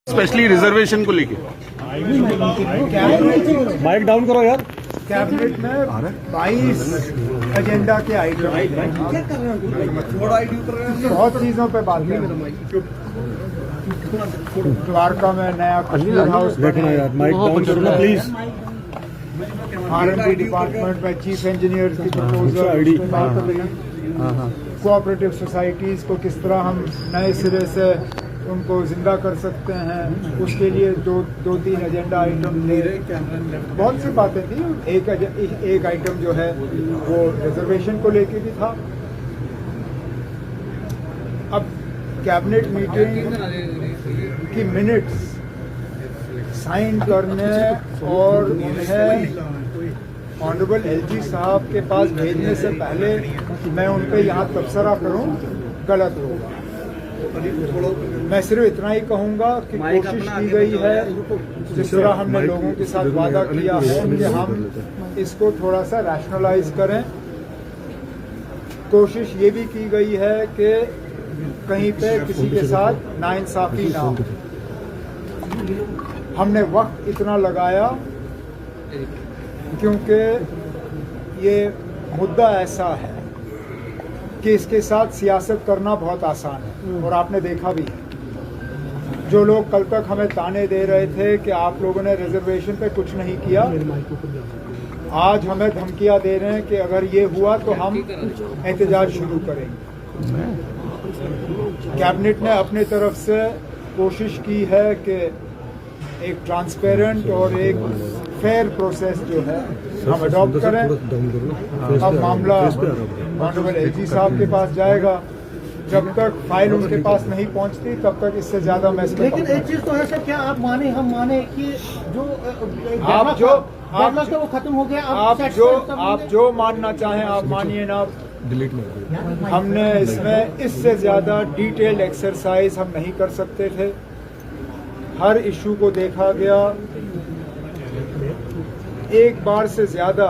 Specially reservation को लेके mic down करो यार। कैबिनेट में 22 एजेंडा के आइटम, बहुत चीजों पे बात है। द्वारका में नया कश्मीर हाउस देखना यार, माइक डाउन करो ना प्लीज। R&D डिपार्टमेंट में चीफ इंजीनियर की प्रपोजल पे बात हो रही। कोऑपरेटिव सोसाइटीज को किस तरह हम नए सिरे से उनको जिंदा कर सकते हैं, उसके लिए दो तीन एजेंडा आइटम थे। बहुत सी बातें थी। एक आइटम जो है वो रिजर्वेशन को लेके भी था। अब कैबिनेट मीटिंग की मिनट्स साइन करने और उन्हें ऑनरेबल एलजी साहब के पास भेजने से पहले मैं उन पे यहाँ तबसरा करूँ, गलत होगा। मैं सिर्फ इतना ही कहूँगा कि कोशिश की गई है, जिस तरह हमने लोगों के साथ वादा किया है कि हम इसको थोड़ा सा रैशनलाइज करें। कोशिश ये भी की गई है कि कहीं पे किसी के साथ नाइंसाफी ना हो। हमने वक्त इतना लगाया क्योंकि ये मुद्दा ऐसा है कि इसके साथ सियासत करना बहुत आसान है, और आपने देखा भी है। जो लोग कल तक हमें ताने दे रहे थे कि आप लोगों ने रिजर्वेशन पे कुछ नहीं किया, आज हमें धमकियां दे रहे हैं कि अगर ये हुआ तो हम एहतजाज शुरू करेंगे। कैबिनेट ने अपने तरफ से कोशिश की है कि एक ट्रांसपेरेंट और एक फेयर प्रोसेस जो है हम अडॉप्ट करें। अब मामला ऑनरेबल एलजी साहब के पास जाएगा। जब तक फाइल उनके पास नहीं पहुंचती तब तक इससे ज्यादा मैं लेकिन एक चीज तो है सर, क्या आप माने हम माने कि जो वो खत्म हो गया, आप जो मानना चाहें आप मानिए ना। हमने इसमें इससे ज्यादा डिटेल्ड एक्सरसाइज हम नहीं कर सकते थे। हर इशू को देखा गया, एक बार से ज्यादा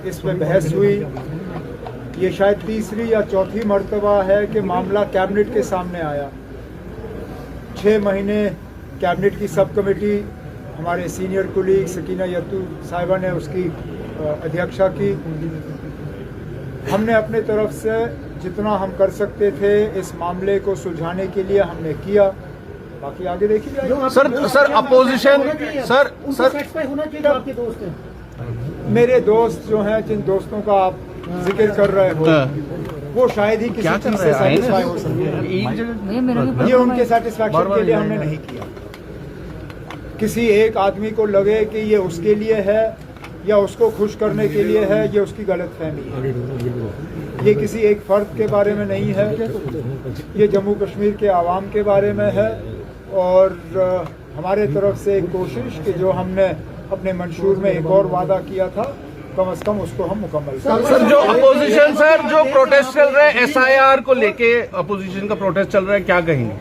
इस पे बहस हुई। ये शायद तीसरी या चौथी मर्तबा है कि मामला कैबिनेट के सामने आया। 6 महीने कैबिनेट की सब कमेटी, हमारे सीनियर कुलीग सकीना यत्तू साहिबा ने उसकी अध्यक्षता की। हमने अपने तरफ से जितना हम कर सकते थे इस मामले को सुलझाने के लिए हमने किया। बाकी आगे देखी जाएगी। सर अपोजिशन सर होना चाहिए। आपके दोस्त हैं, मेरे दोस्त जो हैं, जिन दोस्तों का आप जिक्र कर रहे हो, वो शायद ही किसी चीज से सेटिस्फाई हो सकते हैं। ये उनके सेटिस्फैक्शन के लिए हमने नहीं किया। किसी एक आदमी को लगे कि ये उसके लिए है या उसको खुश करने के लिए है, ये उसकी गलतफहमी है। ये किसी एक फर्द के बारे में नहीं है, ये जम्मू कश्मीर के आवाम के बारे में है। और हमारे तरफ से एक कोशिश कि जो हमने अपने मंशूर में एक और वादा किया था, कम से कम उसको हम मुकम्मल करें। सर जो अपोजिशन सर जो प्रोटेस्ट चल रहा है SIR को लेके, अपोजिशन का प्रोटेस्ट चल रहा है, क्या कहेंगे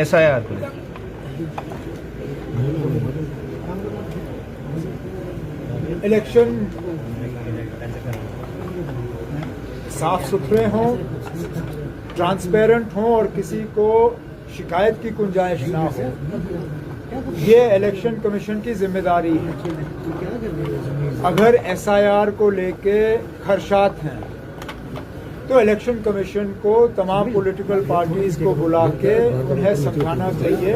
SIR को लेके? इलेक्शन साफ सुथरे हों, ट्रांसपेरेंट हों और किसी को शिकायत की गुंजाइश ना हो, ये इलेक्शन कमीशन की जिम्मेदारी है। अगर SIR को लेके खदशात हैं तो इलेक्शन कमीशन को तमाम पॉलिटिकल पार्टीज को बुला के उन्हें समझाना चाहिए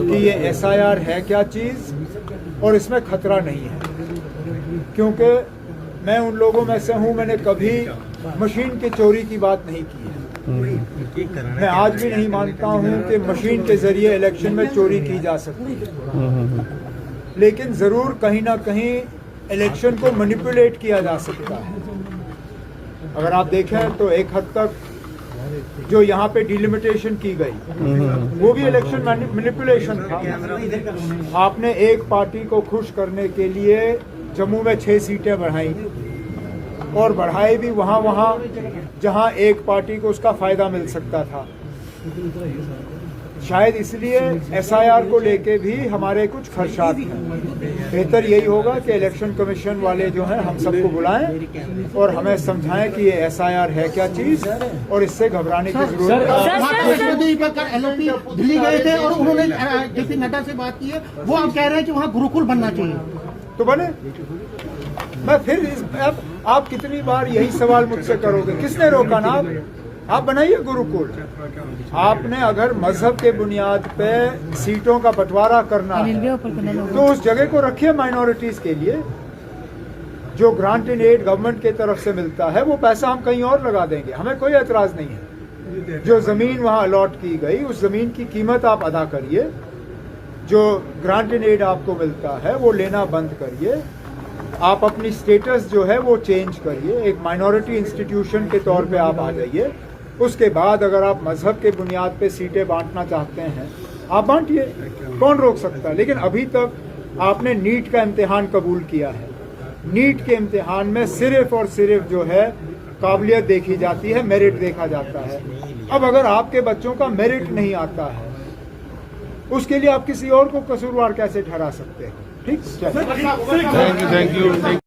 कि ये SIR है क्या चीज़ और इसमें खतरा नहीं है। क्योंकि मैं उन लोगों में से हूँ, मैंने कभी मशीन की चोरी की बात नहीं की है। मैं आज भी नहीं मानता हूँ कि मशीन के जरिए इलेक्शन में चोरी की जा सकती है, लेकिन जरूर कहीं ना कहीं इलेक्शन को मैनिपुलेट किया जा सकता है। अगर आप देखें तो एक हद तक जो यहाँ पे डिलिमिटेशन की गई वो भी इलेक्शन मैनिपुलेशन था। आपने एक पार्टी को खुश करने के लिए जम्मू में 6 सीटें बढ़ाई, और बढ़ाए भी वहाँ जहाँ एक पार्टी को उसका फायदा मिल सकता था। शायद इसलिए एसआईआर को लेके भी हमारे कुछ खदशात हैं। बेहतर यही होगा कि इलेक्शन कमीशन वाले जो हैं हम सबको बुलाएं और हमें समझाएं कि ये एसआईआर है क्या चीज़ और इससे घबराने की जरूरत है। एलओपी दिल्ली गए थे और उन्होंने जेपी नड्डा से बात की है, वो आप कह रहे हैं कि वहाँ गुरुकुल बनना चाहिए। तो बने मैं फिर आप कितनी बार यही सवाल मुझसे करोगे? किसने रोका ना? आप बनाइए गुरुकुल। आपने अगर मजहब के बुनियाद पे सीटों का बंटवारा करना है तो उस जगह को रखिए माइनॉरिटीज के लिए। जो ग्रांट इन एड गवर्नमेंट की तरफ से मिलता है वो पैसा हम कहीं और लगा देंगे, हमें कोई एतराज नहीं है। जो जमीन वहां अलॉट की गई उस जमीन की कीमत आप अदा करिए। जो ग्रांट इन एड आपको मिलता है वो लेना बंद करिए। आप अपनी स्टेटस जो है वो चेंज करिए, एक माइनॉरिटी इंस्टीट्यूशन के तौर पे आप आ जाइए। उसके बाद अगर आप मजहब के बुनियाद पे सीटें बांटना चाहते हैं आप बांटिए, कौन रोक सकता है। लेकिन अभी तक आपने नीट का इम्तिहान कबूल किया है। नीट के इम्तिहान में सिर्फ और सिर्फ जो है काबिलियत देखी जाती है, मेरिट देखा जाता है। अब अगर आपके बच्चों का मेरिट नहीं आता है उसके लिए आप किसी और को कसूरवार कैसे ठहरा सकते हैं? ठीक, थैंक यू।